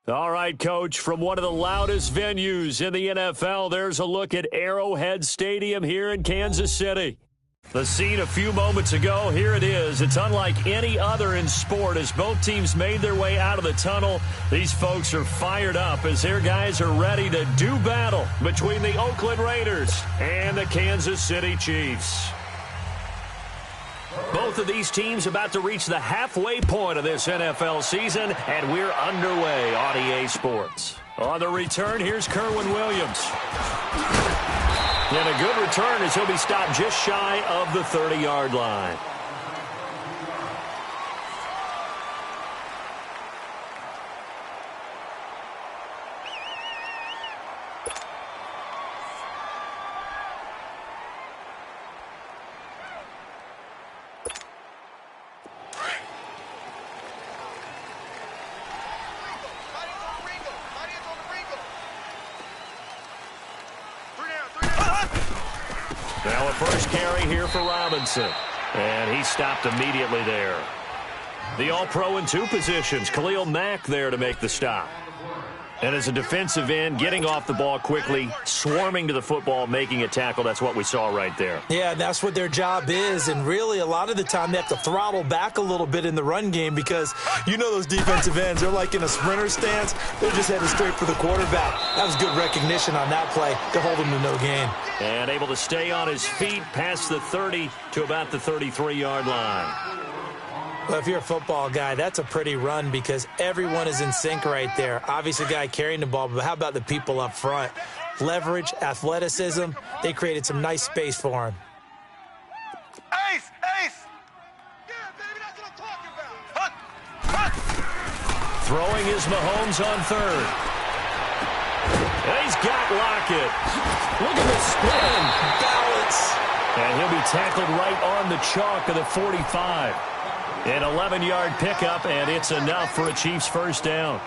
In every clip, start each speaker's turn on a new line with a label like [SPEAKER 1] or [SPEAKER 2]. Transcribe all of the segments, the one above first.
[SPEAKER 1] All right, Coach, from one of the loudest venues in the NFL, there's a look at Arrowhead Stadium here in Kansas City. The scene a few moments ago, here it is. It's unlike any other in sport as both teams made their way out of the tunnel. These folks are fired up as their guys are ready to do battle between the Oakland Raiders and the Kansas City Chiefs. Both of these teams about to reach the halfway point of this NFL season, and we're underway on EA Sports. On the return, here's Kerwin Williams. And a good return as he'll be stopped just shy of the 30-yard line. Now a first carry here for Robinson. And he stopped immediately there. The All-Pro in two positions. Khalil Mack there to make the stop. And as a defensive end, getting off the ball quickly, swarming to the football, making a tackle. That's what we saw right there.
[SPEAKER 2] Yeah, that's what their job is. And really, a lot of the time, they have to throttle back a little bit in the run game because you know those defensive ends, they're like in a sprinter stance. They're just headed straight for the quarterback. That was good recognition on that play to hold him to no gain.
[SPEAKER 1] And able to stay on his feet past the 30 to about the 33-yard line.
[SPEAKER 2] Well, if you're a football guy, that's a pretty run because everyone is in sync right there. Obviously, the guy carrying the ball, but how about the people up front? Leverage, athleticism, they created some nice space for him.
[SPEAKER 3] Ace! Ace! Yeah, baby, that's what I'm talking about.
[SPEAKER 1] Throwing is Mahomes on third. And he's got Lockett. Look at the spin.
[SPEAKER 2] Balance.
[SPEAKER 1] And he'll be tackled right on the chalk of the 45. An 11-yard pickup, and it's enough for a Chiefs first down.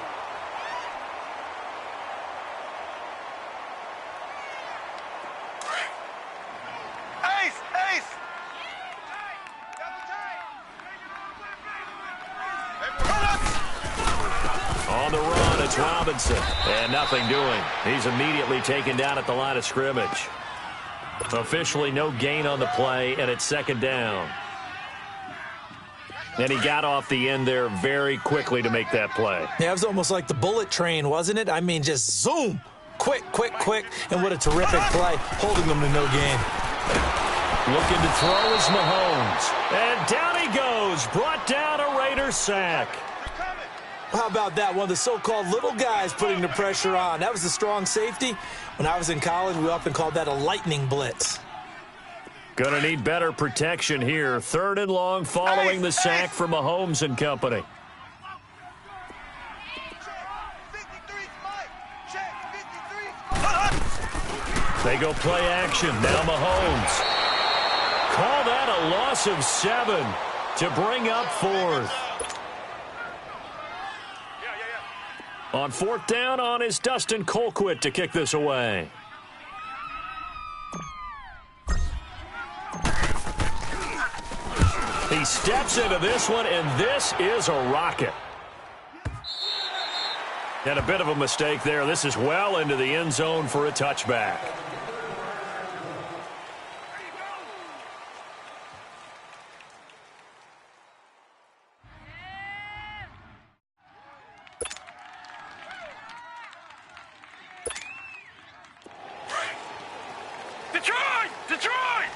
[SPEAKER 3] Ace! Ace!
[SPEAKER 1] On the run, it's Robinson. And nothing doing. He's immediately taken down at the line of scrimmage. Officially no gain on the play, and it's second down. And he got off the end there very quickly to make that play.
[SPEAKER 2] Yeah, it was almost like the bullet train, wasn't it? I mean, just zoom. Quick, quick, quick. And what a terrific play, holding them to no gain.
[SPEAKER 1] Looking to throw is Mahomes. And down he goes. Brought down a Raider sack.
[SPEAKER 2] How about that? One of the so-called little guys putting the pressure on. That was a strong safety. When I was in college, we often called that a lightning blitz.
[SPEAKER 1] Gonna need better protection here. Third and long following the sack from Mahomes and company. They go play action. Now Mahomes. Call that a loss of 7 to bring up fourth. On fourth down on is Dustin Colquitt to kick this away. He steps into this one, and this is a rocket. And a bit of a mistake there. This is well into the end zone for a touchback.
[SPEAKER 3] Detroit! Detroit!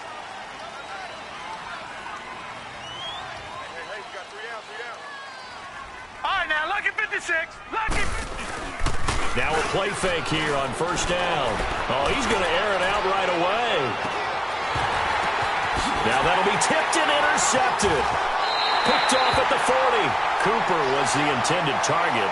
[SPEAKER 3] All right, now, lucky 56. Lucky 56.
[SPEAKER 1] Now a play fake here on first down. Oh, he's going to air it out right away. Now that'll be tipped and intercepted. Picked off at the 40. Cooper was the intended target.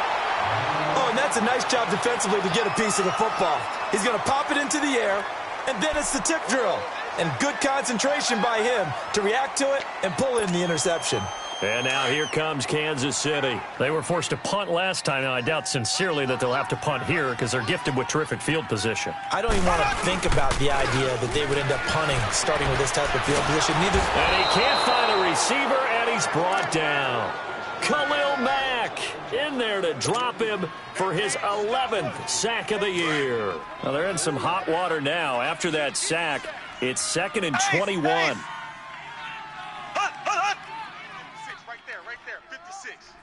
[SPEAKER 2] Oh, and that's a nice job defensively to get a piece of the football. He's going to pop it into the air, and then it's the tip drill. And good concentration by him to react to it and pull in the interception.
[SPEAKER 1] And now here comes Kansas City. They were forced to punt last time. Now, I doubt sincerely that they'll have to punt here because they're gifted with terrific field position.
[SPEAKER 2] I don't even want to think about the idea that they would end up punting starting with this type of field position. Neither.
[SPEAKER 1] And he can't find a receiver, and he's brought down. Khalil Mack In there to drop him for his 11th sack of the year. Well, they're in some hot water now. After that sack, it's 2nd and 21.
[SPEAKER 3] Right there, 56.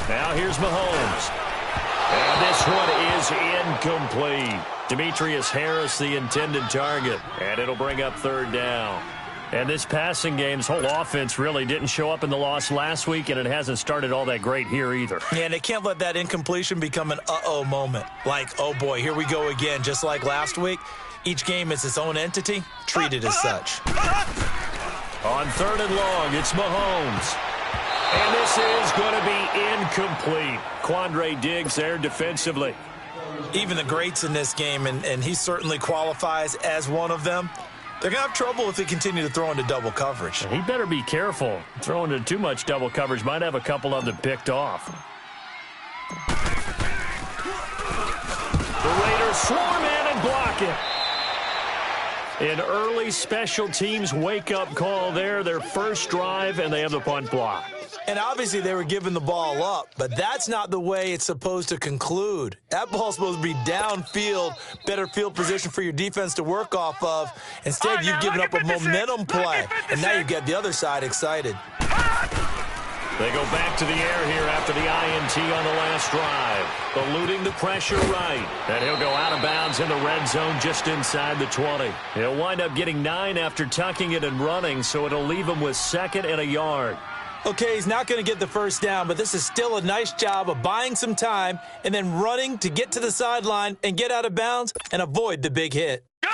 [SPEAKER 1] Now here's Mahomes. And this one is incomplete. Demetrius Harris, the intended target. And it'll bring up 3rd down. And this passing game's whole offense really didn't show up in the loss last week, and it hasn't started all that great here either.
[SPEAKER 2] Yeah, and they can't let that incompletion become an uh-oh moment. Like, oh boy, here we go again. Just like last week, each game is its own entity, treated as such.
[SPEAKER 1] On 3rd and long, it's Mahomes. And this is going to be incomplete. Quandre Diggs there defensively.
[SPEAKER 2] Even the greats in this game, and he certainly qualifies as one of them, they're going to have trouble if they continue to throw into double coverage.
[SPEAKER 1] He better be careful. Throwing into too much double coverage might have a couple of them picked off. The Raiders swarm in and block it. An early special teams wake-up call there, their first drive, and they have the punt block.
[SPEAKER 2] And obviously they were giving the ball up, but that's not the way it's supposed to conclude. That ball's supposed to be downfield, better field position for your defense to work off of. Instead, you've given up a momentum play, and now you get the other side excited.
[SPEAKER 1] They go back to the air here after the INT on the last drive. Eluding the pressure right. And he'll go out of bounds in the red zone just inside the 20. He'll wind up getting 9 after tucking it and running, so it'll leave him with 2nd and a yard.
[SPEAKER 2] Okay, he's not going to get the first down, but this is still a nice job of buying some time and then running to get to the sideline and get out of bounds and avoid the big hit.
[SPEAKER 3] Gun!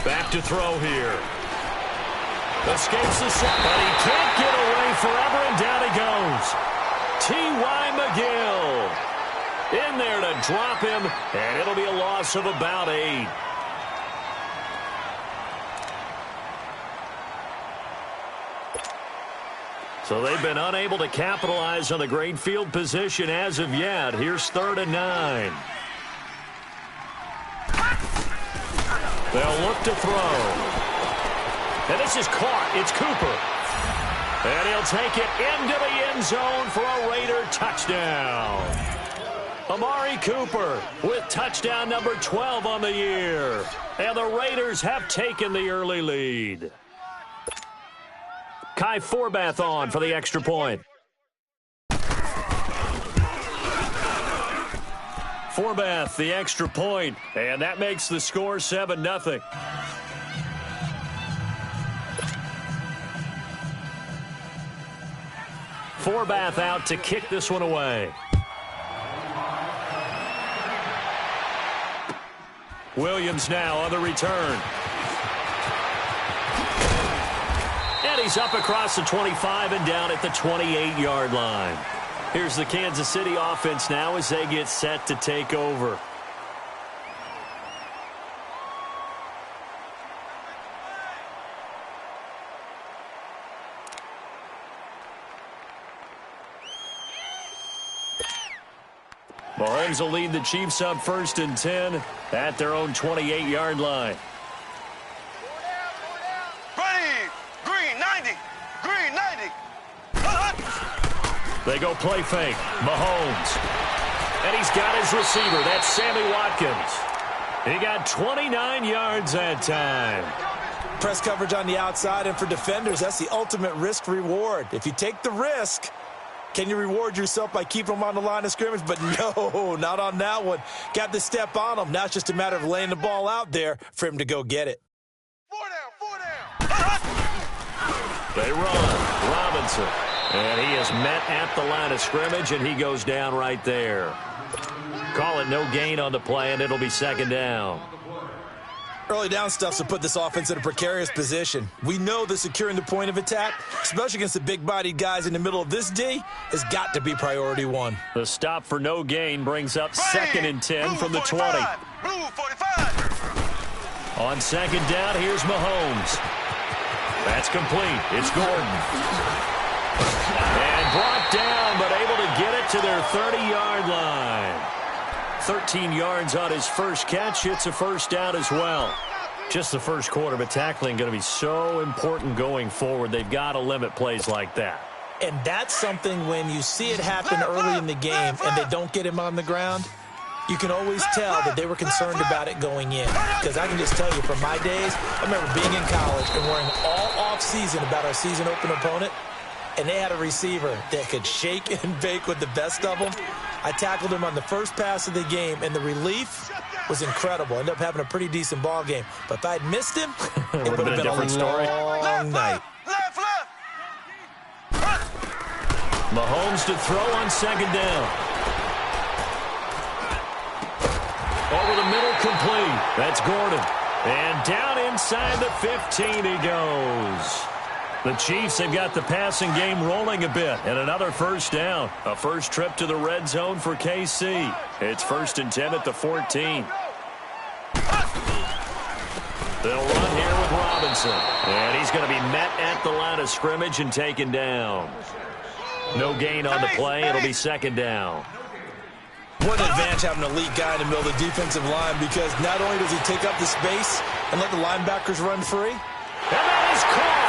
[SPEAKER 1] Back to throw here. Escapes the sack, but he can't get away forever, and down he goes. T.Y. McGill in there to drop him, and it'll be a loss of about 8. So they've been unable to capitalize on the great field position as of yet. Here's 3rd and 9. They'll look to throw. And this is caught. It's Cooper. And he'll take it into the end zone for a Raider touchdown. Amari Cooper with touchdown number 12 on the year. And the Raiders have taken the early lead. Kai Forbath on for the extra point. Forbath, the extra point, and that makes the score 7-0. Forbath out to kick this one away. Williams now on the return. And he's up across the 25 and down at the 28-yard line. Here's the Kansas City offense now as they get set to take over. Mahomes will lead the Chiefs up 1st and 10 at their own 28-yard line.
[SPEAKER 3] Ready! Green 90! Green 90!
[SPEAKER 1] They go play fake. Mahomes. And he's got his receiver. That's Sammy Watkins. He got 29 yards that time.
[SPEAKER 2] Press coverage on the outside, and for defenders, that's the ultimate risk-reward. If you take the risk, can you reward yourself by keeping them on the line of scrimmage? But no, not on that one. Got to step on them. Now it's just a matter of laying the ball out there for him to go get it.
[SPEAKER 3] 4 down!
[SPEAKER 1] They run. Robinson. And he is met at the line of scrimmage, and he goes down right there. Call it no gain on the play, and it'll be 2nd down.
[SPEAKER 2] Early down stuff's to put this offense in a precarious position. We know that securing the point of attack, especially against the big-bodied guys in the middle of this D, has got to be priority 1.
[SPEAKER 1] The stop for no gain brings up 2nd and 10 from the 20.
[SPEAKER 3] Blue 45.
[SPEAKER 1] On 2nd down, here's Mahomes. That's complete. It's Gordon. And brought down, but able to get it to their 30-yard line. 13 yards on his first catch. It's a first down as well. Just the first quarter, but tackling going to be so important going forward. They've got to limit plays like that.
[SPEAKER 2] And that's something when you see it happen early in the game and they don't get him on the ground, you can always tell that they were concerned about it going in. Because I can just tell you from my days, I remember being in college and worrying all off-season about our season open opponent, and they had a receiver that could shake and bake with the best of them. I tackled him on the first pass of the game, and the relief was incredible. Ended up having a pretty decent ball game. But if I had missed him, it would have been a different story. Long night.
[SPEAKER 1] Mahomes to throw on second down. Over the middle, complete. That's Gordon. And down inside the 15 he goes. The Chiefs have got the passing game rolling a bit, and another first down. A first trip to the red zone for KC. It's 1st and 10 at the 14. They'll run here with Robinson. And he's going to be met at the line of scrimmage and taken down. No gain on the play. It'll be second down.
[SPEAKER 2] What an advantage having an elite guy in the middle of the defensive line, because not only does he take up the space and let the linebackers run free.
[SPEAKER 1] And that is caught.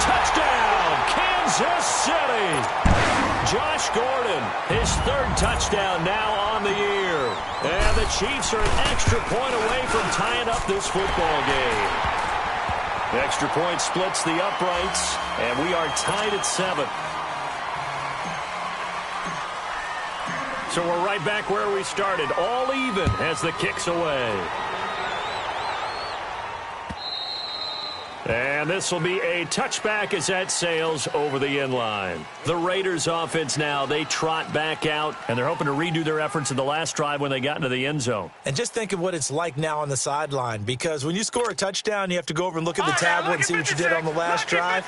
[SPEAKER 1] Touchdown, Kansas City. Josh Gordon, his 3rd touchdown now on the year. And the Chiefs are an extra point away from tying up this football game. The extra point splits the uprights, and we are tied at 7. So we're right back where we started, all even as the kick's away. And this will be a touchback as that sails over the end line. The Raiders offense now, they trot back out, and they're hoping to redo their efforts in the last drive when they got into the end zone.
[SPEAKER 2] And just think of what it's like now on the sideline, because when you score a touchdown, you have to go over and look at the tablet and see what you did on the last drive.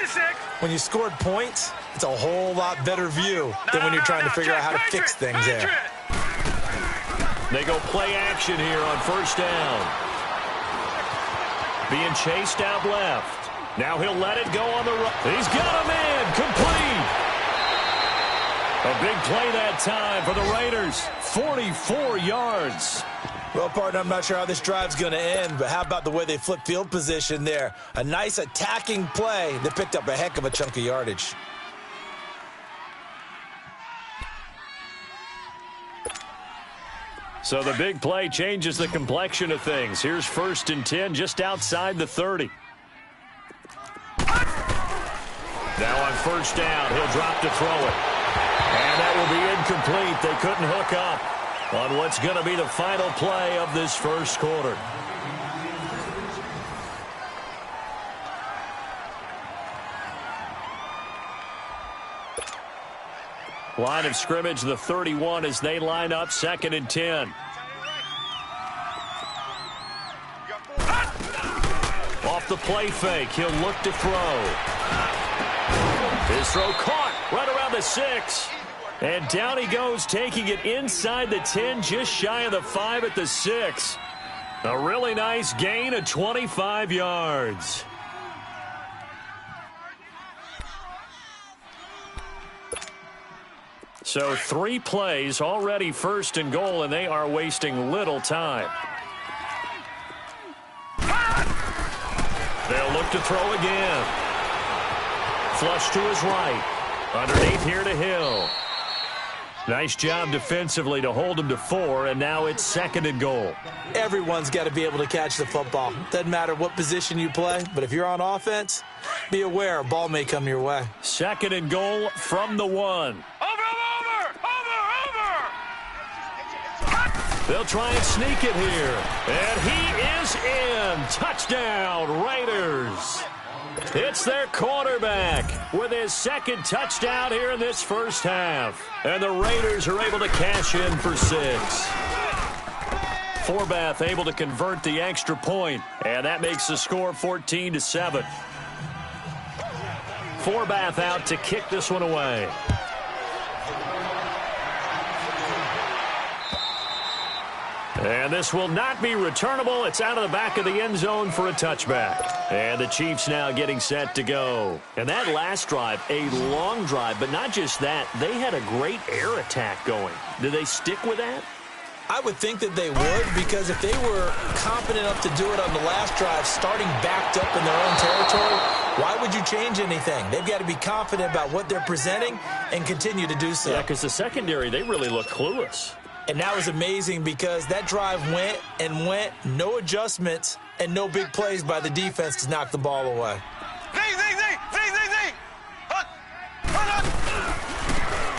[SPEAKER 2] When you scored points, it's a whole lot better view than when you're trying to figure out how to fix things there.
[SPEAKER 1] They go play action here on first down. Being chased out left. Now he'll let it go on the right. He's got him in. Complete. A big play that time for the Raiders. 44 yards.
[SPEAKER 2] Well, partner, I'm not sure how this drive's going to end, but how about the way they flip field position there? A nice attacking play that picked up a heck of a chunk of yardage.
[SPEAKER 1] So the big play changes the complexion of things. Here's 1st and 10 just outside the 30. Now on first down, he'll drop to throw it. And that will be incomplete. They couldn't hook up on what's going to be the final play of this first quarter. Line of scrimmage, the 31 as they line up, 2nd and 10. Off the play fake, he'll look to throw. His throw caught right around the 6. And down he goes, taking it inside the 10, just shy of the 5 at the 6. A really nice gain of 25 yards. So 3 plays, already 1st and goal, and they are wasting little time. They'll look to throw again. Flush to his right. Underneath here to Hill. Nice job defensively to hold him to 4, and now it's 2nd and goal.
[SPEAKER 2] Everyone's got to be able to catch the football. Doesn't matter what position you play, but if you're on offense, be aware a ball may come your way.
[SPEAKER 1] 2nd and goal from the 1. They'll try and sneak it here. And he is in. Touchdown, Raiders. It's their quarterback with his 2nd touchdown here in this first half. And the Raiders are able to cash in for 6. Forbath able to convert the extra point. And that makes the score 14-7. Forbath out to kick this one away. And this will not be returnable. It's out of the back of the end zone for a touchback. And the Chiefs now getting set to go. And that last drive, a long drive, but not just that. They had a great air attack going. Do they stick with that?
[SPEAKER 2] I would think that they would, because if they were confident enough to do it on the last drive, starting backed up in their own territory, why would you change anything? They've got to be confident about what they're presenting and continue to do so.
[SPEAKER 1] Yeah, because the secondary, they really look clueless.
[SPEAKER 2] And that was amazing because that drive went and went, no adjustments, and no big plays by the defense to knock the ball away.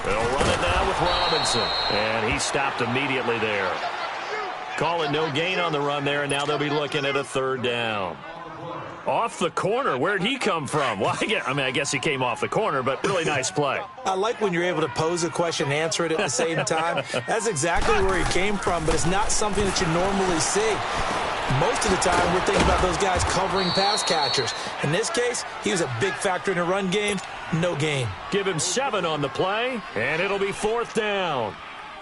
[SPEAKER 1] They'll run it now with Robinson, and he stopped immediately there. Call it no gain on the run there, and now they'll be looking at a third down. Off the corner, where'd he come from? Well, I guess he came off the corner, but really nice play.
[SPEAKER 2] I like when you're able to pose a question and answer it at the same time. That's exactly where he came from, but it's not something that you normally see. Most of the time, we're thinking about those guys covering pass catchers. In this case, he was a big factor in the run game. No gain.
[SPEAKER 1] Give him 7 on the play, and it'll be 4th down.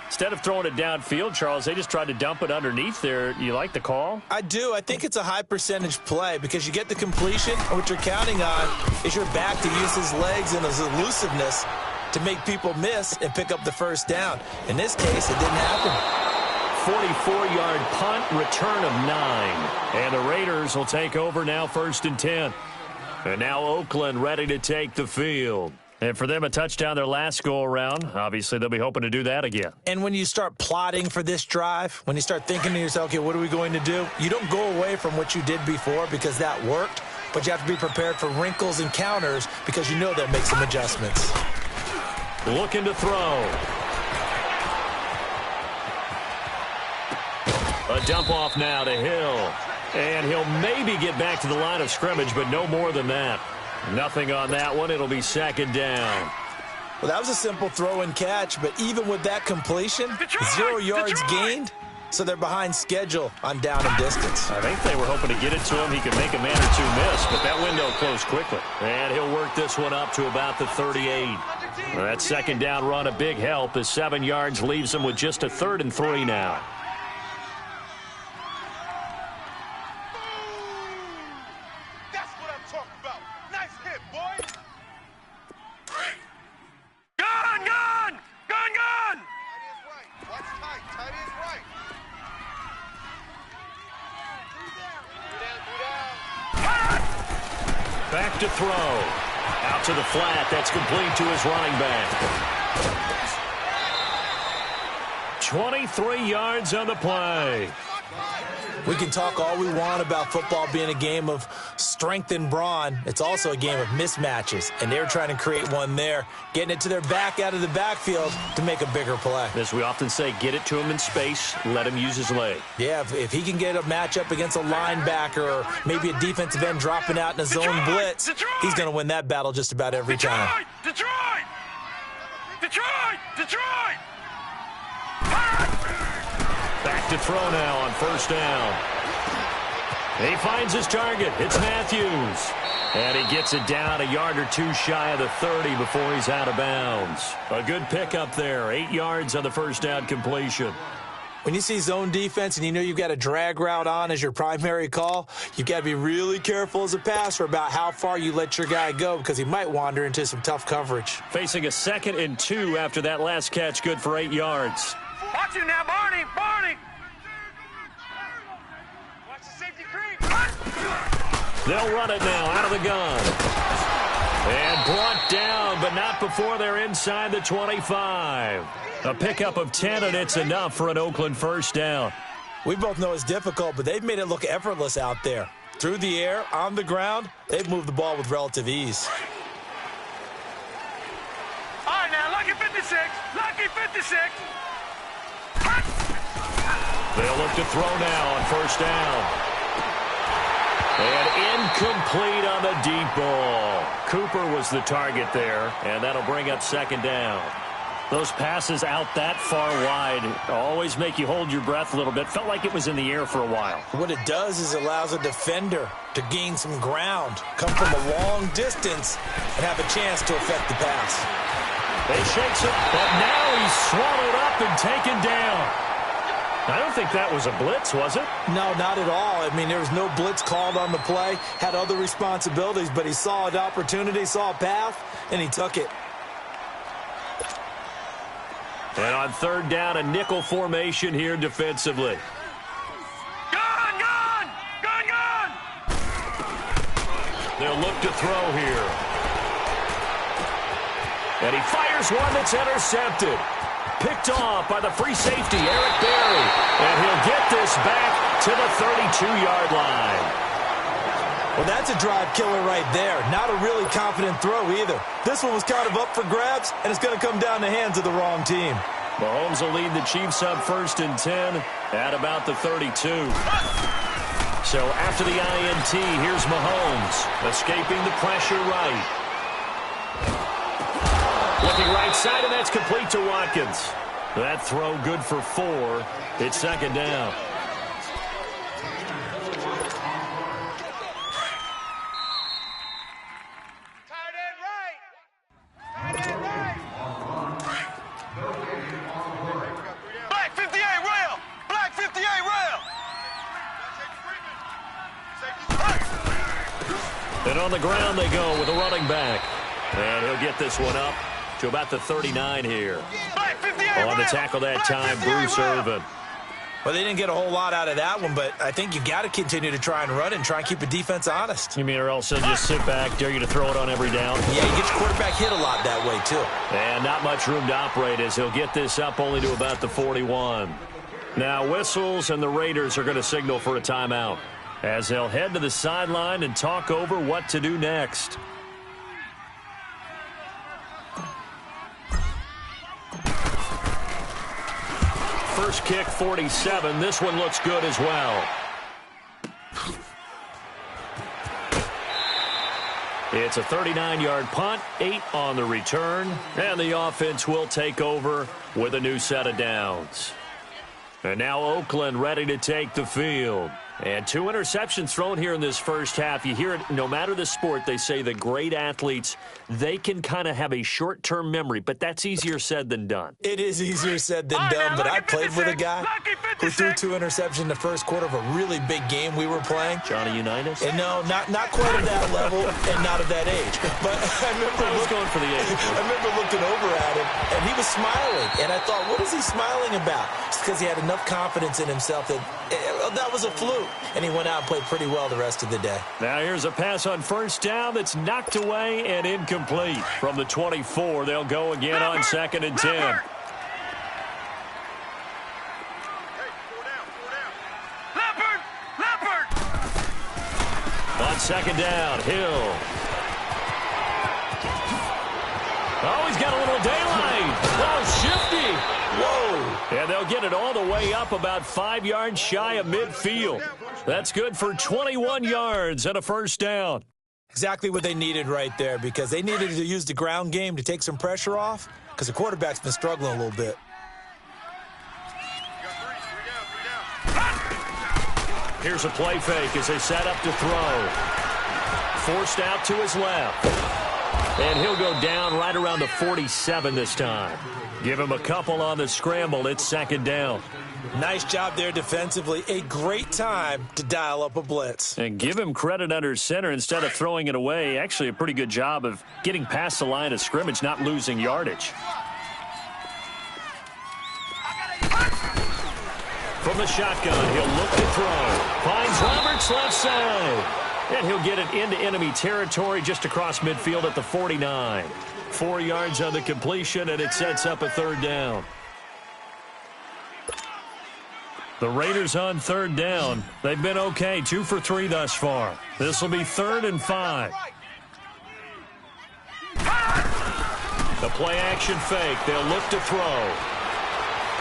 [SPEAKER 1] Instead of throwing it downfield, Charles, they just tried to dump it underneath there. You like the call?
[SPEAKER 2] I do. I think it's a high percentage play because you get the completion, and what you're counting on is your back to use his legs and his elusiveness to make people miss and pick up the first down. In this case, it didn't happen.
[SPEAKER 1] 44-yard punt, return of 9. And the Raiders will take over now, 1st and 10. And now Oakland ready to take the field. And for them, a touchdown their last go-around. Obviously, they'll be hoping to do that again.
[SPEAKER 2] And when you start plotting for this drive, when you start thinking to yourself, okay, what are we going to do? You don't go away from what you did before because that worked, but you have to be prepared for wrinkles and counters because you know they'll make some adjustments.
[SPEAKER 1] Looking to throw. A dump off now to Hill. And he'll maybe get back to the line of scrimmage, but no more than that. Nothing on that one. It'll be 2nd down.
[SPEAKER 2] Well, that was a simple throw and catch, but even with that completion, 0 yards gained, so they're behind schedule on down and distance.
[SPEAKER 1] I think they were hoping to get it to him. He could make a man or two miss, but that window closed quickly. And he'll work this one up to about the 38. Well, that 2nd down run, a big help as 7 yards leaves him with just a 3rd and 3 now. Back to throw. Out to the flat. That's complete to his running back. 23 yards on the play.
[SPEAKER 2] We can talk all we want about football being a game of strength and brawn. It's also a game of mismatches, and they're trying to create one there, getting it to their back out of the backfield to make a bigger play.
[SPEAKER 1] As we often say, get it to him in space, let him use his leg.
[SPEAKER 2] Yeah, if he can get a matchup against a linebacker or maybe a defensive end dropping out in a zone blitz, he's going to win that battle just about every time.
[SPEAKER 3] Detroit!
[SPEAKER 1] Back to throw now on 1st down. He finds his target. It's Matthews. And he gets it down a yard or two shy of the 30 before he's out of bounds. A good pickup there. 8 yards on the 1st down completion.
[SPEAKER 2] When you see zone defense and you know you've got a drag route on as your primary call, you've got to be really careful as a passer about how far you let your guy go because he might wander into some tough coverage.
[SPEAKER 1] Facing a 2nd and 2 after that last catch, good for 8 yards.
[SPEAKER 3] Watch it now, Barney! Watch the safety creep!
[SPEAKER 1] They'll run it now out of the gun. And brought down, but not before they're inside the 25. A pickup of 10, and it's enough for an Oakland 1st down.
[SPEAKER 2] We both know it's difficult, but they've made it look effortless out there. Through the air, on the ground, they've moved the ball with relative ease.
[SPEAKER 3] All right, now, lucky 56.
[SPEAKER 1] They'll look to throw now on 1st down. And incomplete on the deep ball. Cooper was the target there, and that'll bring up 2nd down. Those passes out that far wide always make you hold your breath a little bit. Felt like it was in the air for a while.
[SPEAKER 2] What it does is it allows a defender to gain some ground, come from a long distance, and have a chance to affect the pass.
[SPEAKER 1] They shakes it, but now he's swallowed up and taken down. I don't think that was a blitz, was it?
[SPEAKER 2] No, not at all. I mean, there was no blitz called on the play, had other responsibilities, but he saw an opportunity, saw a path, and he took it.
[SPEAKER 1] And on third down, a nickel formation here defensively.
[SPEAKER 3] Gun!
[SPEAKER 1] They'll look to throw here. And he fires one that's intercepted. Picked off by the free safety, Eric Berry. And he'll get this back to the 32-yard line.
[SPEAKER 2] Well, that's a drive killer right there. Not a really confident throw either. This one was kind of up for grabs, and it's going to come down the hands of the wrong team.
[SPEAKER 1] Mahomes will lead the Chiefs up 1st and 10 at about the 32. So after the INT, here's Mahomes, escaping the pressure right. Looking right side, and that's complete to Watkins. That throw good for 4. It's 2nd down.
[SPEAKER 3] Black 58 rail! Black 58 rail!
[SPEAKER 1] And on the ground they go with a running back. And he'll get this one up to about the 39 here.
[SPEAKER 3] Black 58
[SPEAKER 1] On the
[SPEAKER 3] rail!
[SPEAKER 1] tackle that
[SPEAKER 3] Black
[SPEAKER 1] time,
[SPEAKER 3] 58
[SPEAKER 1] Bruce
[SPEAKER 3] rail!
[SPEAKER 1] Irvin.
[SPEAKER 2] Well, they didn't get a whole lot out of that one, but I think you got to continue to try and run and try and keep the defense honest.
[SPEAKER 1] You mean, or else they'll just sit back, dare you to throw it on every down?
[SPEAKER 2] Yeah, you get your quarterback hit a lot that way, too.
[SPEAKER 1] And not much room to operate as he'll get this up only to about the 41. Now whistles and the Raiders are going to signal for a timeout as they'll head to the sideline and talk over what to do next. First kick, 47. This one looks good as well. It's a 39-yard punt, 8 on the return, and the offense will take over with a new set of downs. And now Oakland ready to take the field. And 2 interceptions thrown here in this first half. You hear it, no matter the sport, they say the great athletes, they can kind of have a short-term memory, but that's easier said than done.
[SPEAKER 2] It is easier said than done, but I played with a guy who threw 2 interceptions in the first quarter of a really big game we were playing.
[SPEAKER 1] Johnny Unitas?
[SPEAKER 2] And no, not quite at that level and not of that age. But I remember
[SPEAKER 1] going for the age.
[SPEAKER 2] I remember looking over at him, and he was smiling. And I thought, what is he smiling about? It's because he had enough confidence in himself that that was a fluke. And he went out and played pretty well the rest of the day.
[SPEAKER 1] Now here's a pass on first down that's knocked away and incomplete. From the 24, they'll go again on 2nd and 10.
[SPEAKER 3] Leopard!
[SPEAKER 1] On 2nd down, Hill. Oh, he's got a little daylight. Oh, shifty. Whoa. And they'll get it all the way up about 5 yards shy of midfield. That's good for 21 yards and a first down.
[SPEAKER 2] Exactly what they needed right there, because they needed to use the ground game to take some pressure off, because the quarterback's been struggling a little bit.
[SPEAKER 1] Here's a play fake as they set up to throw. Forced out to his left. And he'll go down right around the 47 this time. Give him a couple on the scramble. It's 2nd down.
[SPEAKER 2] Nice job there defensively. A great time to dial up a blitz.
[SPEAKER 1] And give him credit under center instead of throwing it away. Actually a pretty good job of getting past the line of scrimmage, not losing yardage. From the shotgun, he'll look to throw. Finds Roberts left side. And he'll get it into enemy territory just across midfield at the 49. 4 yards on the completion, and it sets up a 3rd down. The Raiders on 3rd down. They've been okay, 2 for 3 thus far. This will be 3rd and 5. The play action fake. They'll look to throw.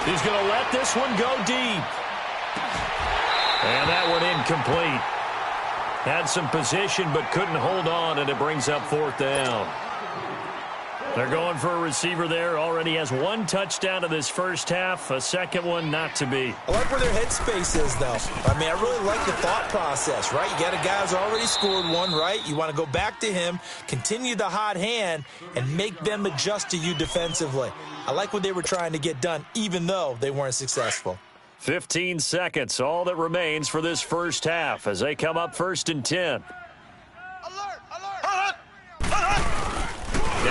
[SPEAKER 1] He's going to let this one go deep. And that one incomplete. Had some position but couldn't hold on, and it brings up 4th down. They're going for a receiver there. Already has 1 touchdown in this first half. A second one not to be.
[SPEAKER 2] I like where their headspace is, though. I mean, I really like the thought process, right? You got a guy who's already scored 1, right? You want to go back to him, continue the hot hand, and make them adjust to you defensively. I like what they were trying to get done, even though they weren't successful.
[SPEAKER 1] 15 seconds, all that remains for this first half as they come up 1st and 10.
[SPEAKER 3] Alert!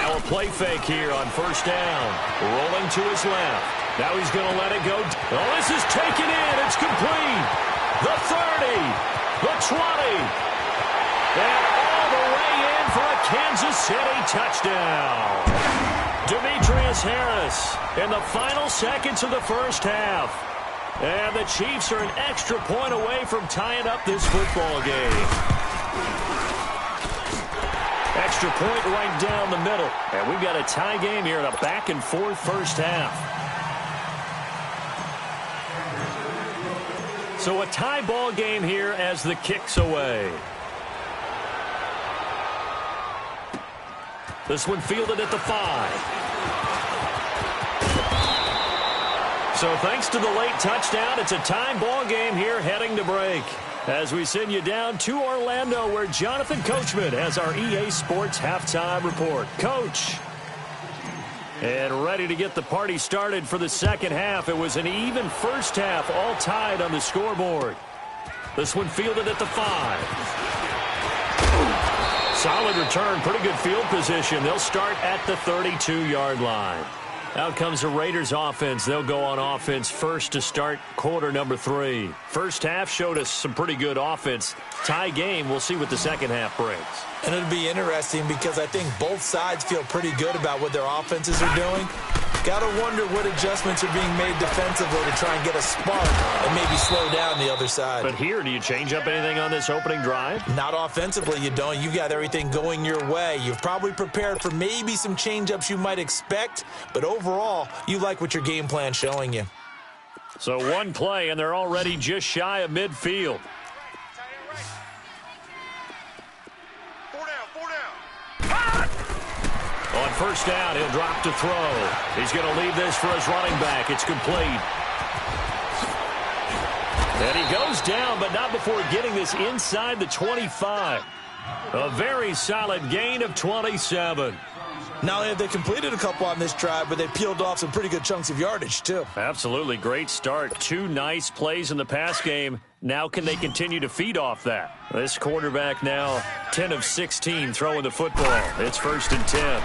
[SPEAKER 1] Now a play fake here on first down. Rolling to his left. Now he's going to let it go. Oh, this is taken in. It's complete. The 30. The 20. And all the way in for a Kansas City touchdown. Demetrius Harris in the final seconds of the first half. And the Chiefs are an extra point away from tying up this football game. Extra point right down the middle. And we've got a tie game here in a back-and-forth first half. So a tie ball game here as the kick's away. This one fielded at the 5. So thanks to the late touchdown, it's a tie ball game here heading to break. As we send you down to Orlando, where Jonathan Coachman has our EA Sports halftime report. Coach. And ready to get the party started for the second half. It was an even first half, all tied on the scoreboard. This one fielded at the 5. Solid return, pretty good field position. They'll start at the 32-yard line. Out comes the Raiders offense. They'll go on offense first to start quarter number 3. First half showed us some pretty good offense. Tie game, we'll see what the second half brings.
[SPEAKER 2] And it'll be interesting because I think both sides feel pretty good about what their offenses are doing. Got to wonder what adjustments are being made defensively to try and get a spark and maybe slow down the other side.
[SPEAKER 1] But here, do you change up anything on this opening drive?
[SPEAKER 2] Not offensively, you don't. You've got everything going your way. You've probably prepared for maybe some change-ups you might expect, but overall, you like what your game plan's showing you.
[SPEAKER 1] So one play, and they're already just shy of midfield. On first down, he'll drop to throw. He's going to leave this for his running back. It's complete. And he goes down, but not before getting this inside the 25. A very solid gain of 27.
[SPEAKER 2] Not only have they completed a couple on this drive, but they peeled off some pretty good chunks of yardage, too.
[SPEAKER 1] Absolutely. Great start. 2 nice plays in the pass game. Now can they continue to feed off that? This quarterback now 10 of 16 throwing the football. It's 1st and 10.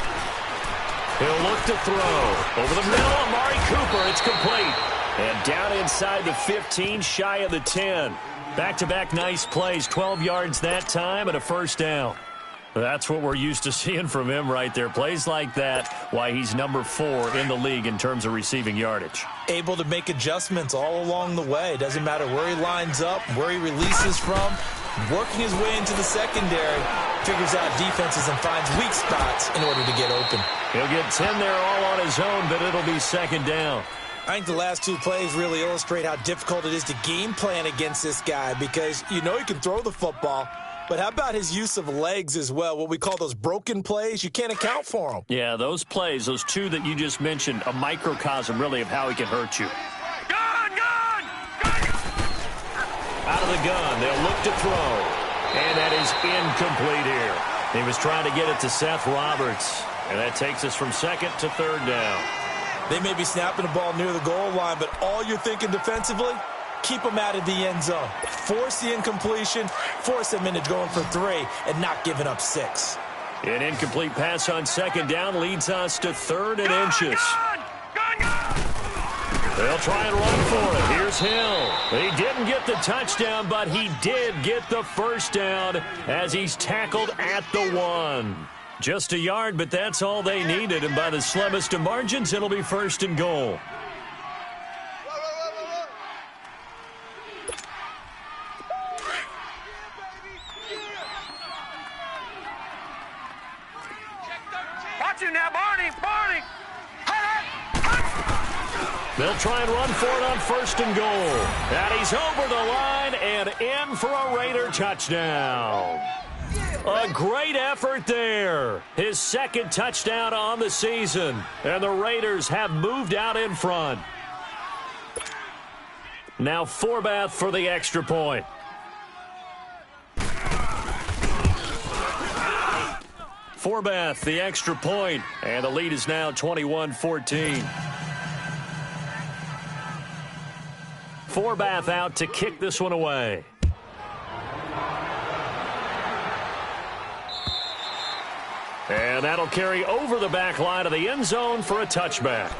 [SPEAKER 1] He'll look to throw. Over the middle, Amari Cooper. It's complete. And down inside the 15, shy of the 10. Back-to-back nice plays. 12 yards that time and a first down. That's what we're used to seeing from him right there. Plays like that, why he's number 4 in the league in terms of receiving yardage.
[SPEAKER 2] Able to make adjustments all along the way. Doesn't matter where he lines up, where he releases from. Working his way into the secondary, figures out defenses and finds weak spots in order to get open.
[SPEAKER 1] He'll get 10 there all on his own, but it'll be second down.
[SPEAKER 2] I think the last 2 plays really illustrate how difficult it is to game plan against this guy because you know he can throw the football. But how about his use of legs as well? What we call those broken plays, you can't account for them.
[SPEAKER 1] Yeah, those plays, those 2 that you just mentioned, a microcosm really of how he can hurt you.
[SPEAKER 3] Gun!
[SPEAKER 1] Out of the gun, they'll look to throw. And that is incomplete here. He was trying to get it to Seth Roberts. And that takes us from 2nd to 3rd down.
[SPEAKER 2] They may be snapping the ball near the goal line, but all you're thinking defensively, keep them out of the end zone. Force the incompletion, force them into going for 3, and not giving up 6.
[SPEAKER 1] An incomplete pass on 2nd down leads us to 3rd and inches. They'll try and run for it. Here's Hill. He didn't get the touchdown, but he did get the first down as he's tackled at the 1. Just a yard, but that's all they needed, and by the slimmest of margins, it'll be 1st and goal.
[SPEAKER 3] Watch him now, Barney!
[SPEAKER 1] They'll try and run for it on 1st and goal. And he's over the line and in for a Raider touchdown. A great effort there. His 2nd touchdown on the season. And the Raiders have moved out in front. Now Forbath for the extra point. Forbath, the extra point. And the lead is now 21-14. Forbath out to kick this one away. And that'll carry over the back line of the end zone for a touchback.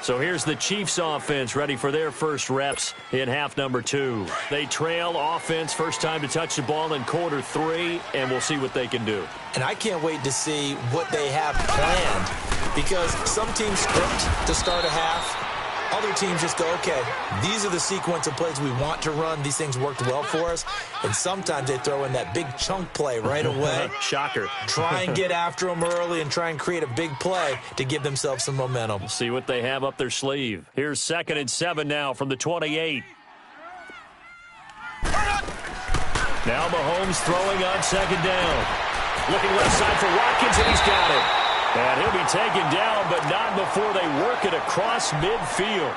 [SPEAKER 1] So here's the Chiefs offense ready for their first reps in half number 2. They trail offense first time to touch the ball in quarter 3, and we'll see what they can do.
[SPEAKER 2] And I can't wait to see what they have planned, because some teams script to start a half. Other teams just go, okay, these are the sequence of plays we want to run. These things worked well for us. And sometimes they throw in that big chunk play right away.
[SPEAKER 1] Shocker.
[SPEAKER 2] Try and get after them early and try and create a big play to give themselves some momentum.
[SPEAKER 1] We'll see what they have up their sleeve. Here's 2nd and 7 now from the 28. Now Mahomes throwing on 2nd down. Looking left side for Watkins, and he's got it. And he'll be taken down, but not before they work it across midfield.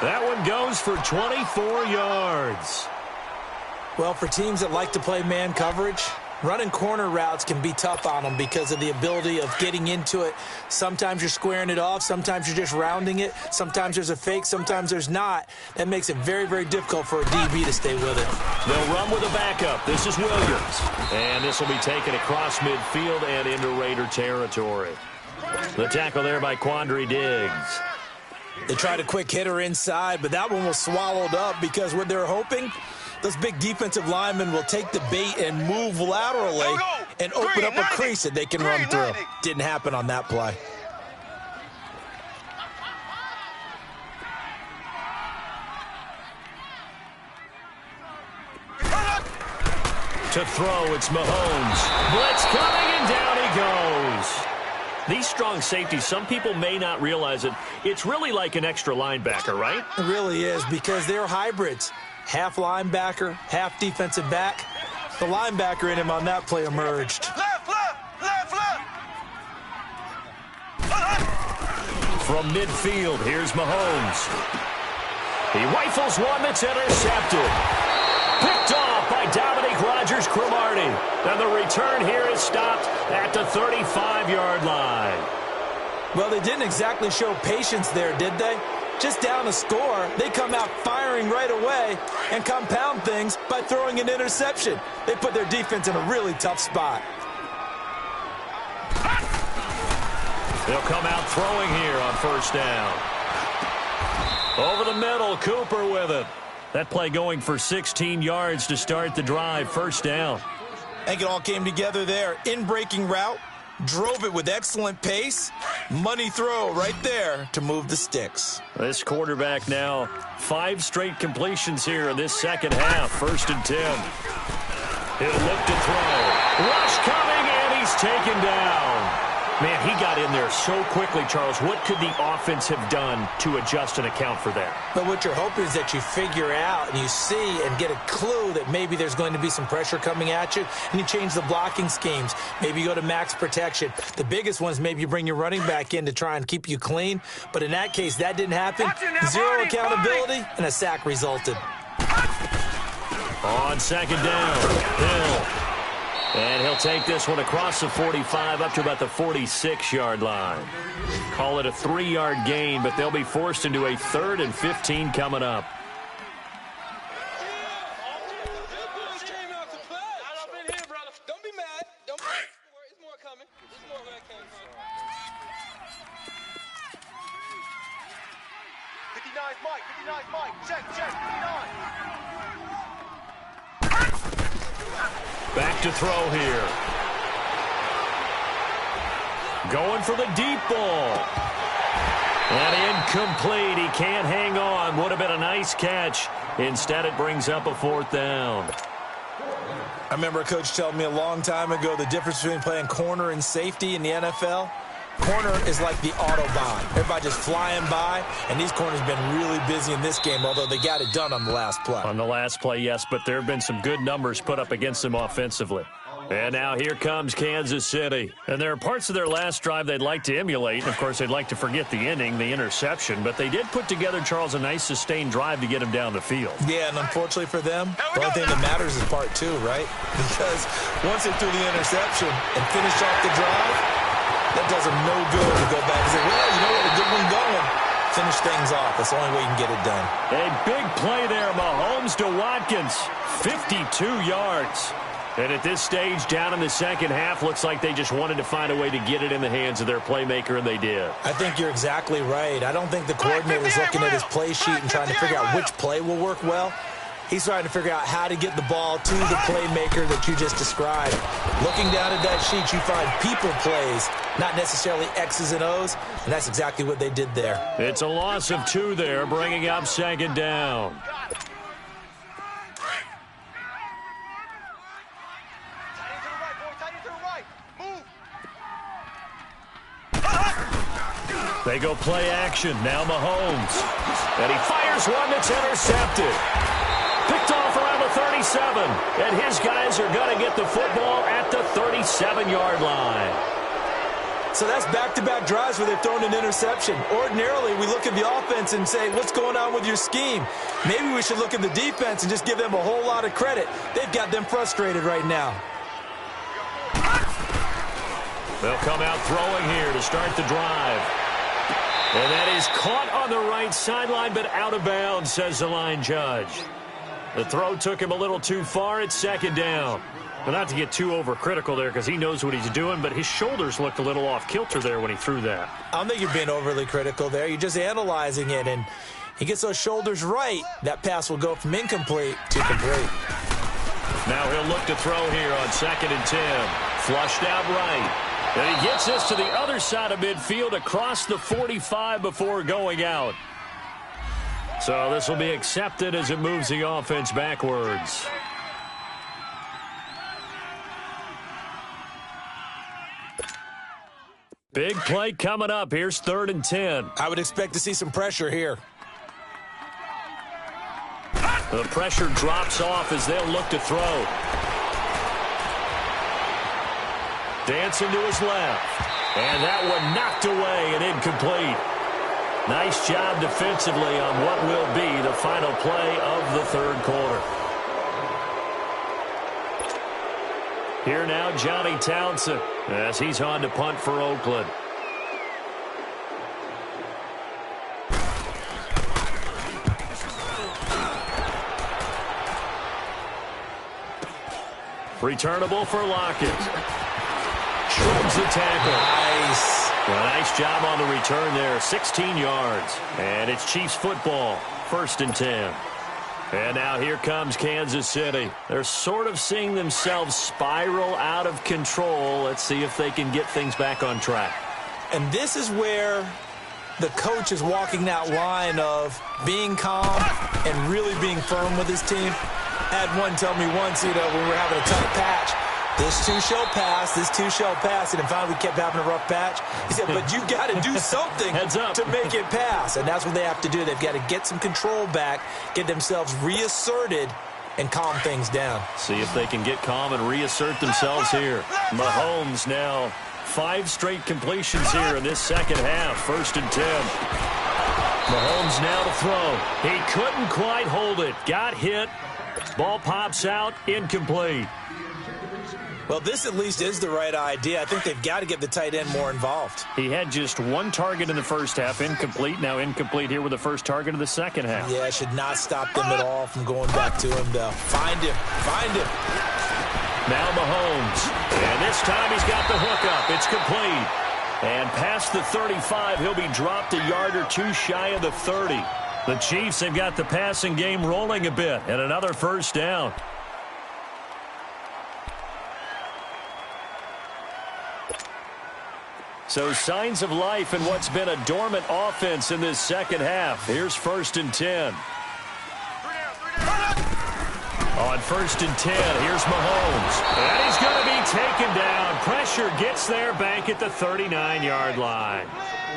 [SPEAKER 1] That one goes for 24 yards.
[SPEAKER 2] Well, for teams that like to play man coverage, running corner routes can be tough on them because of the ability of getting into it. Sometimes you're squaring it off. Sometimes you're just rounding it. Sometimes there's a fake. Sometimes there's not. That makes it very, very difficult for a DB to stay with it.
[SPEAKER 1] They'll run with a backup. This is Williams. And this will be taken across midfield and into Raider territory. The tackle there by Quandre Diggs.
[SPEAKER 2] They tried a quick hitter inside, but that one was swallowed up because what they're hoping, those big defensive linemen will take the bait and move laterally and open up a crease that they can run through. Didn't happen on that play.
[SPEAKER 1] To throw, it's Mahomes. Blitz coming, and down he goes. These strong safeties, some people may not realize it. It's really like an extra linebacker, right?
[SPEAKER 2] It really is, because they're hybrids. Half linebacker, half defensive back. The linebacker in him on that play emerged.
[SPEAKER 3] Left, left, left, left.
[SPEAKER 1] From midfield, here's Mahomes. He rifles one that's intercepted. Picked off by Dominique Rodgers-Cromartie. And the return here is stopped at the 35-yard line.
[SPEAKER 2] Well, they didn't exactly show patience there, did they? Just down a score, they come out firing right away and compound things by throwing an interception. They put their defense in a really tough spot.
[SPEAKER 1] They'll come out throwing here on first down. Over the middle, Cooper with it. That play going for 16 yards to start the drive, first down.
[SPEAKER 2] I think it all came together there. In-breaking route, drove it with excellent pace. Money throw right there to move the sticks.
[SPEAKER 1] This quarterback now, 5 straight completions here in this second half, 1st and 10. He'll look to throw. Rush coming, and he's taken down. Man, he got in there so quickly, Charles. What could the offense have done to adjust and account for that?
[SPEAKER 2] But what you're hoping is that you figure out and you see and get a clue that maybe there's going to be some pressure coming at you, and you change the blocking schemes. Maybe you go to max protection. The biggest one is maybe you bring your running back in to try and keep you clean. But in that case, that didn't happen. Zero accountability, and a sack resulted.
[SPEAKER 1] On second down, Hill. And he'll take this one across the 45 up to about the 46-yard line. Call it a 3-yard gain, but they'll be forced into a 3rd and 15 coming up. Back to throw here. Going for the deep ball. And incomplete. He can't hang on. Would have been a nice catch. Instead, it brings up a 4th down.
[SPEAKER 2] I remember a coach telling me a long time ago the difference between playing corner and safety in the NFL. Corner is like the Autobahn. Everybody just flying by, and these corners have been really busy in this game, although they got it done on the last play.
[SPEAKER 1] On the last play, yes, but there have been some good numbers put up against them offensively. And now here comes Kansas City. And there are parts of their last drive they'd like to emulate. And, of course, they'd like to forget the inning, the interception. But they did put together, Charles, a nice sustained drive to get him down the field.
[SPEAKER 2] Yeah, and unfortunately for them, the only thing that matters is part 2, right? Because once they threw the interception and finished off the drive, that does them no good to go back and say, well, you know what, a good one going. Finish things off. That's the only way you can get it done.
[SPEAKER 1] A big play there, Mahomes to Watkins. 52 yards. And at this stage, down in the second half, looks like they just wanted to find a way to get it in the hands of their playmaker, and they did.
[SPEAKER 2] I think you're exactly right. I don't think the coordinator is looking at his play sheet and trying to figure out which play will work well. He's trying to figure out how to get the ball to the playmaker that you just described. Looking down at that sheet, you find people plays, not necessarily X's and O's, and that's exactly what they did there.
[SPEAKER 1] It's a loss of 2 there, bringing up second down. They go play action. Now Mahomes. And he fires one that's intercepted. Picked off around the 37. And his guys are going to get the football at the 37-yard line.
[SPEAKER 2] So that's back-to-back drives where they've thrown an interception. Ordinarily, we look at the offense and say, what's going on with your scheme? Maybe we should look at the defense and just give them a whole lot of credit. They've got them frustrated right now.
[SPEAKER 1] They'll come out throwing here to start the drive. And that is caught on the right sideline, but out of bounds, says the line judge. The throw took him a little too far. It's second down. But not to get too overcritical there because he knows what he's doing, but his shoulders looked a little off kilter there when he threw that.
[SPEAKER 2] I don't think you're being overly critical there. You're just analyzing it, and he gets those shoulders right. That pass will go from incomplete to complete.
[SPEAKER 1] Now he'll look to throw here on 2nd and 10. Flushed out right. And he gets this to the other side of midfield across the 45 before going out. So this will be accepted as it moves the offense backwards. Big play coming up. Here's 3rd and 10.
[SPEAKER 2] I would expect to see some pressure here.
[SPEAKER 1] The pressure drops off as they'll look to throw. Dancing to his left. And that one knocked away and incomplete. Nice job defensively on what will be the final play of the 3rd quarter. Here now, Johnny Townsend, as he's on to punt for Oakland. Returnable for Lockett. Shrugs the tackle.
[SPEAKER 2] Nice.
[SPEAKER 1] Well, nice job on the return there. 16 yards. And it's Chiefs football. 1st and 10. And now here comes Kansas City. They're sort of seeing themselves spiral out of control. Let's see if they can get things back on track.
[SPEAKER 2] And this is where the coach is walking that line of being calm and really being firm with his team. I had one tell me once, when we were having a tight patch, this too shall pass, this too shall pass. And finally we kept having a rough patch. He said, but you got to do something to make it pass. And that's what they have to do. They've got to get some control back, get themselves reasserted, and calm things down.
[SPEAKER 1] See if they can get calm and reassert themselves here. Mahomes now 5 straight completions here in this second half. 1st and 10. Mahomes now to throw. He couldn't quite hold it. Got hit. Ball pops out. Incomplete.
[SPEAKER 2] Well, this at least is the right idea. I think they've got to get the tight end more involved.
[SPEAKER 1] He had just 1 target in the first half, incomplete. Now incomplete here with the first target of the second half.
[SPEAKER 2] Yeah, it should not stop them at all from going back to him, though. Find him. Find him.
[SPEAKER 1] Now Mahomes. And this time he's got the hook up. It's complete. And past the 35, he'll be dropped a yard or 2 shy of the 30. The Chiefs have got the passing game rolling a bit. And another 1st down. So signs of life in what's been a dormant offense in this second half. Here's 1st and 10. On 1st and 10, here's Mahomes. And he's going to be taken down. Pressure gets there back at the 39-yard line.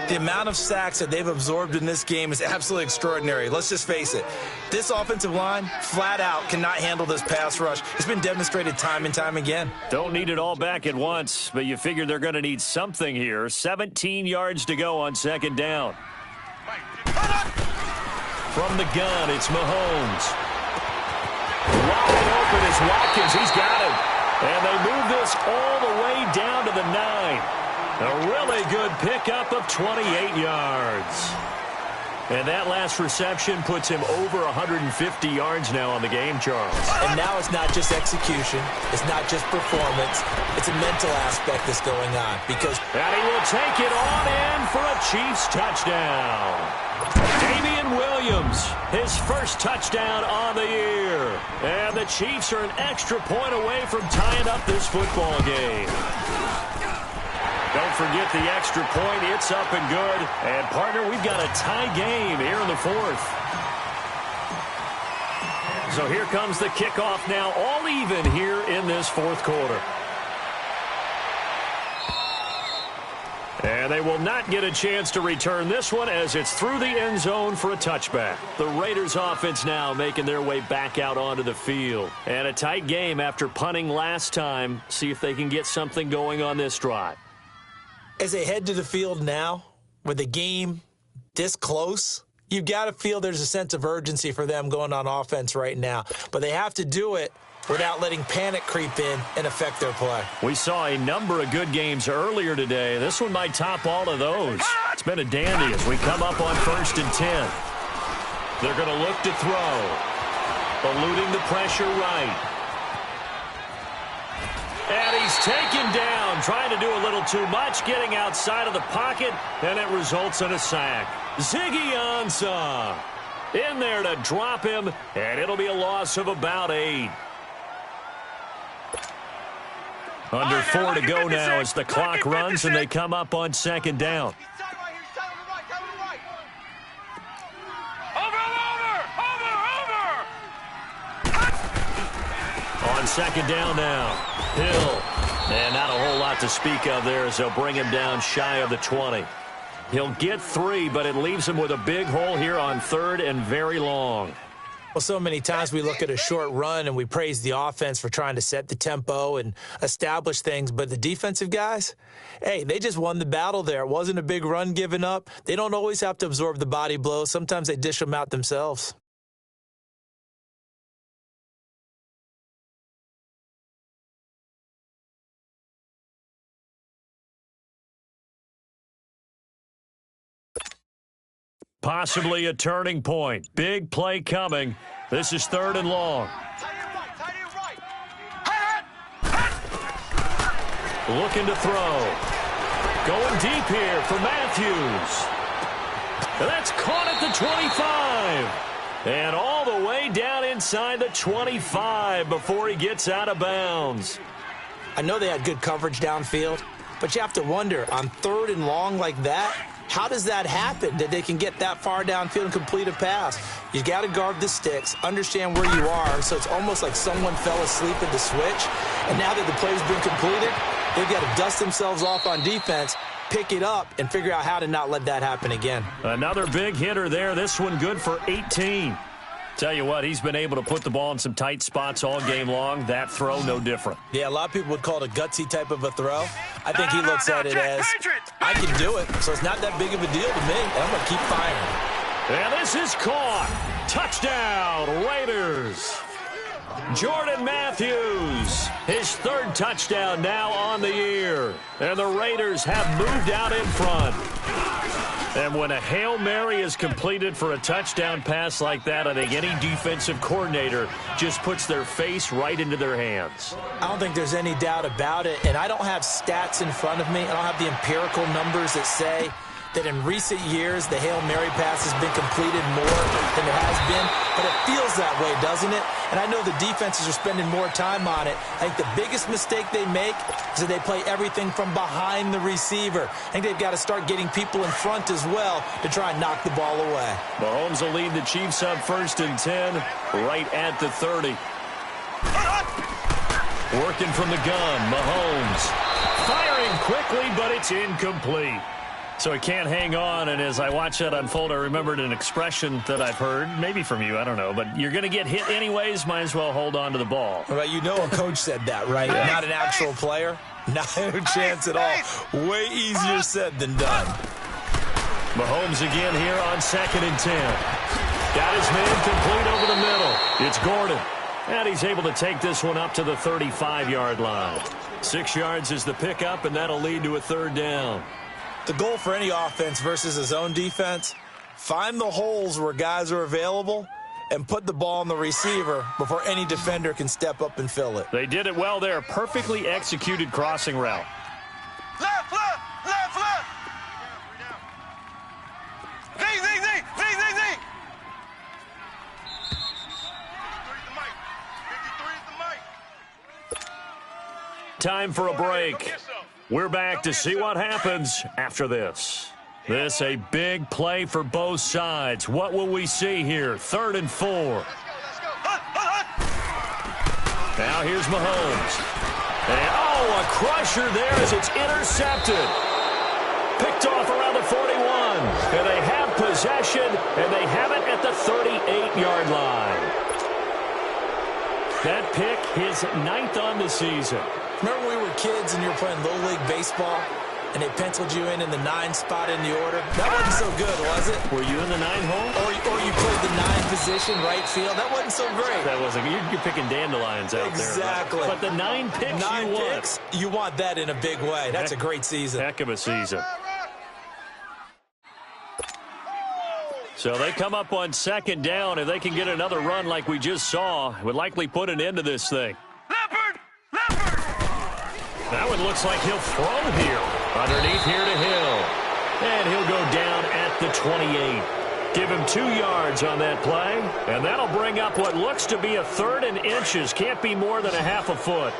[SPEAKER 2] The amount of sacks that they've absorbed in this game is absolutely extraordinary. Let's just face it. This offensive line, flat out, cannot handle this pass rush. It's been demonstrated time and time again.
[SPEAKER 1] Don't need it all back at once, but you figure they're going to need something here. 17 yards to go on 2nd down. From the gun, it's Mahomes. Wide open is Watkins. He's got it. And they move this all the way down to the 9. A really good pickup of 28 yards. And that last reception puts him over 150 yards now on the game, Charles.
[SPEAKER 2] And now it's not just execution. It's not just performance. It's a mental aspect that's going on.
[SPEAKER 1] And he will take it on in for a Chiefs touchdown. Damian Williams, his first touchdown on the year. And the Chiefs are an extra point away from tying up this football game. Don't forget the extra point. It's up and good. And, partner, we've got a tie game here in the fourth. So here comes the kickoff now, all even here in this fourth quarter. And they will not get a chance to return this one as it's through the end zone for a touchback. The Raiders offense now making their way back out onto the field. And a tight game after punting last time. See if they can get something going on this drive.
[SPEAKER 2] As they head to the field now, with the game this close, you've got to feel there's a sense of urgency for them going on offense right now. But they have to do it without letting panic creep in and affect their play.
[SPEAKER 1] We saw a number of good games earlier today. This one might top all of those. It's been a dandy as we come up on 1st and 10. They're going to look to throw. Eluding the pressure right. And he's taken down, trying to do a little too much, getting outside of the pocket, and it results in a sack. Ziggy Ansah in there to drop him, and it'll be a loss of about 8. Under 4 to go now as the clock runs, and they come up on 2nd down. On 2nd down now. Hill. And not a whole lot to speak of there as they'll bring him down shy of the 20. He'll get 3, but it leaves him with a big hole here on 3rd and very long.
[SPEAKER 2] Well, so many times we look at a short run and we praise the offense for trying to set the tempo and establish things, but the defensive guys, hey, they just won the battle there. It wasn't a big run given up. They don't always have to absorb the body blows. Sometimes they dish them out themselves.
[SPEAKER 1] Possibly a turning point. Big play coming. This is 3rd and long. Looking to throw. Going deep here for Matthews. And that's caught at the 25. And all the way down inside the 25 before he gets out of bounds.
[SPEAKER 2] I know they had good coverage downfield, but you have to wonder, on 3rd and long like that, how does that happen, that they can get that far downfield and complete a pass? You got to guard the sticks, understand where you are, so it's almost like someone fell asleep at the switch, and now that the play's been completed, they've got to dust themselves off on defense, pick it up, and figure out how to not let that happen again.
[SPEAKER 1] Another big hitter there. This one good for 18. Tell you what, he's been able to put the ball in some tight spots all game long. That throw, no different.
[SPEAKER 2] Yeah, a lot of people would call it a gutsy type of a throw. I think he looks at it as, I can do it, so it's not that big of a deal to me, and I'm going to keep firing.
[SPEAKER 1] And this is caught. Touchdown, Raiders. Jordan Matthews, his 3rd touchdown now on the year. And the Raiders have moved out in front. And when a Hail Mary is completed for a touchdown pass like that, I think any defensive coordinator just puts their face right into their hands.
[SPEAKER 2] I don't think there's any doubt about it, and I don't have stats in front of me. I don't have the empirical numbers that say that in recent years the Hail Mary pass has been completed more than it has been, but it feels that way, doesn't it? And I know the defenses are spending more time on it. I think the biggest mistake they make is that they play everything from behind the receiver. I think they've got to start getting people in front as well to try and knock the ball away.
[SPEAKER 1] Mahomes will lead the Chiefs up 1st and 10, right at the 30. Working from the gun, Mahomes. Firing quickly, but it's incomplete. So he can't hang on, and as I watch that unfold, I remembered an expression that I've heard, maybe from you, I don't know, but you're going to get hit anyways, might as well hold on to the ball.
[SPEAKER 2] Well, you know a coach said that, right?
[SPEAKER 1] Yeah.
[SPEAKER 2] Not an actual player. Not a chance at all. Way easier said than done.
[SPEAKER 1] Mahomes again here on 2nd and 10. Got his man complete over the middle. It's Gordon. And he's able to take this one up to the 35-yard line. 6 yards is the pickup, and that'll lead to a 3rd down.
[SPEAKER 2] The goal for any offense versus his own defense, Find the holes where guys are available and put the ball on the receiver before any defender can step up and fill it.
[SPEAKER 1] They did it well there. Perfectly executed crossing route.
[SPEAKER 3] Left, left, left, left. Z, Z, Z, Z, Z, Z. 53 is the mic. 53 is the mic.
[SPEAKER 1] Time for a break. We're back to see what happens after this. This a big play for both sides. What will we see here? 3rd and 4.
[SPEAKER 3] Let's go.
[SPEAKER 1] Now here's Mahomes. And, a crusher there as it's intercepted. Picked off around the 41. And they have possession, and they have it at the 38-yard line. That pick, his 9th on the season.
[SPEAKER 2] Remember when we were kids and you were playing Little League Baseball and they penciled you in the 9 spot in the order? That wasn't so good, was it?
[SPEAKER 1] Were you in the 9 hole?
[SPEAKER 2] Or you played the 9 position, right field. That wasn't so great.
[SPEAKER 1] That wasn't. You're picking dandelions out there.
[SPEAKER 2] Exactly.
[SPEAKER 1] But the 9 picks
[SPEAKER 2] 9
[SPEAKER 1] you want.
[SPEAKER 2] picks, you want that in a big way. That's a great season.
[SPEAKER 1] Heck of a season. So they come up on 2nd down. If they can get another run like we just saw, it would likely put an end to this thing.
[SPEAKER 3] Leopard! Leopard!
[SPEAKER 1] That one looks like he'll throw here. Underneath here to Hill. And he'll go down at the 28. Give him 2 yards on that play. And that'll bring up what looks to be a 3rd and inches. Can't be more than a half a foot.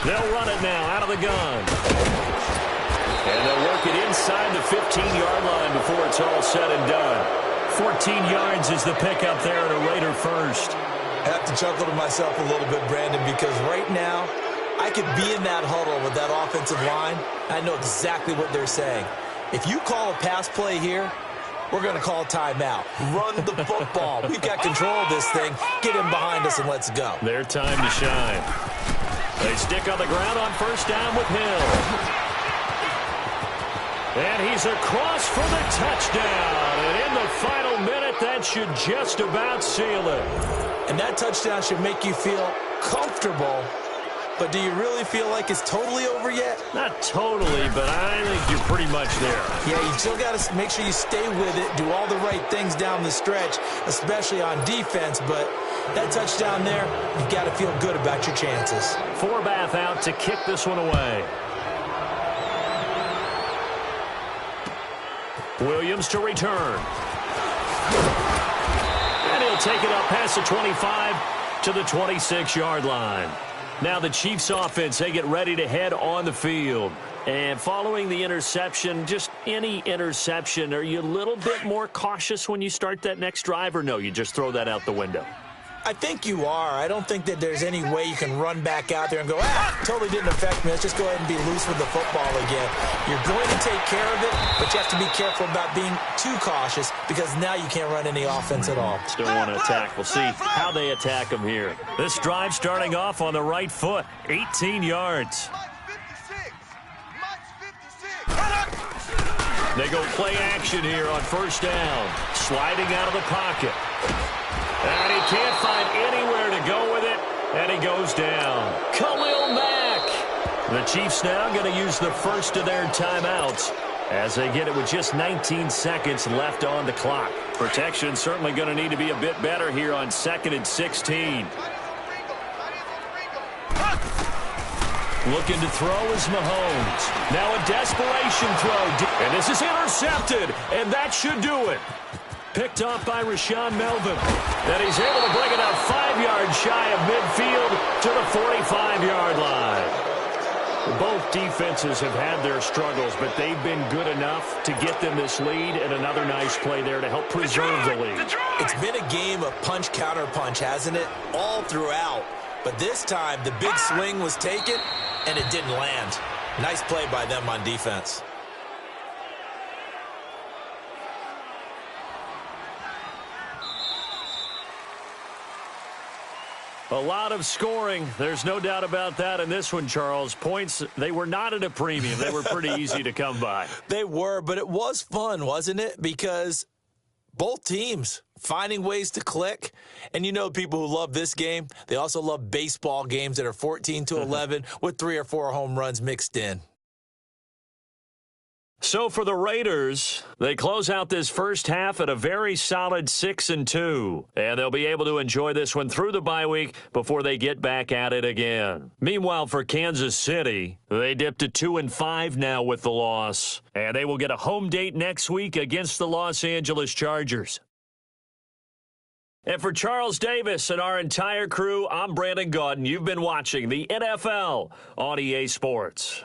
[SPEAKER 1] They'll run it now out of the gun. And they'll work it inside the 15-yard line before it's all said and done. 14 yards is the pickup there at a Raider first.
[SPEAKER 2] I have to chuckle to myself a little bit, Brandon, because right now I could be in that huddle with that offensive line. I know exactly what they're saying. If you call a pass play here, we're going to call timeout. Run the football. We've got control of this thing. Get him behind us and let's go.
[SPEAKER 1] Their time to shine. They stick on the ground on 1st down with Hill. And he's across for the touchdown. And in the final minute, that should just about seal it.
[SPEAKER 2] And that touchdown should make you feel comfortable. But do you really feel like it's totally over yet?
[SPEAKER 1] Not totally, but I think you're pretty much there.
[SPEAKER 2] Yeah, you still got to make sure you stay with it, do all the right things down the stretch, especially on defense. But that touchdown there, you've got to feel good about your chances.
[SPEAKER 1] Forbath out to kick this one away. Williams to return. And he'll take it up past the 25 to the 26-yard line. Now the Chiefs offense, they get ready to head on the field. And following the interception, just any interception, are you a little bit more cautious when you start that next drive, or no, you just throw that out the window?
[SPEAKER 2] I think you are. I don't think that there's any way you can run back out there and go, totally didn't affect me. Let's just go ahead and be loose with the football again. You're going to take care of it, but you have to be careful about being too cautious because now you can't run any offense at all.
[SPEAKER 1] Still want to attack. We'll see how they attack them here. This drive starting off on the right foot, 18 yards. They go play action here on 1st down. Sliding out of the pocket. And he can't find anywhere to go with it, and he goes down. Khalil Mack. The Chiefs now going to use the first of their timeouts as they get it with just 19 seconds left on the clock. Protection certainly going to need to be a bit better here on 2nd and 16. Looking to throw is Mahomes. Now a desperation throw. And this is intercepted, and that should do it. Picked off by Rashaan Melvin. And he's able to bring it up 5 yards shy of midfield to the 45-yard line. Both defenses have had their struggles, but they've been good enough to get them this lead, and another nice play there to help preserve the lead.
[SPEAKER 2] It's been a game of punch-counter-punch, hasn't it? All throughout. But this time, the big swing was taken, and it didn't land. Nice play by them on defense.
[SPEAKER 1] A lot of scoring. There's no doubt about that in this one, Charles. Points, they were not at a premium. They were pretty easy to come by.
[SPEAKER 2] They were, but it was fun, wasn't it? Because both teams finding ways to click. And you know people who love this game, they also love baseball games that are 14-11 with 3 or 4 home runs mixed in.
[SPEAKER 1] So for the Raiders, they close out this first half at a very solid 6-2. And they'll be able to enjoy this one through the bye week before they get back at it again. Meanwhile, for Kansas City, they dipped to 2-5 now with the loss. And they will get a home date next week against the Los Angeles Chargers. And for Charles Davis and our entire crew, I'm Brandon Gaudin. You've been watching the NFL on EA Sports.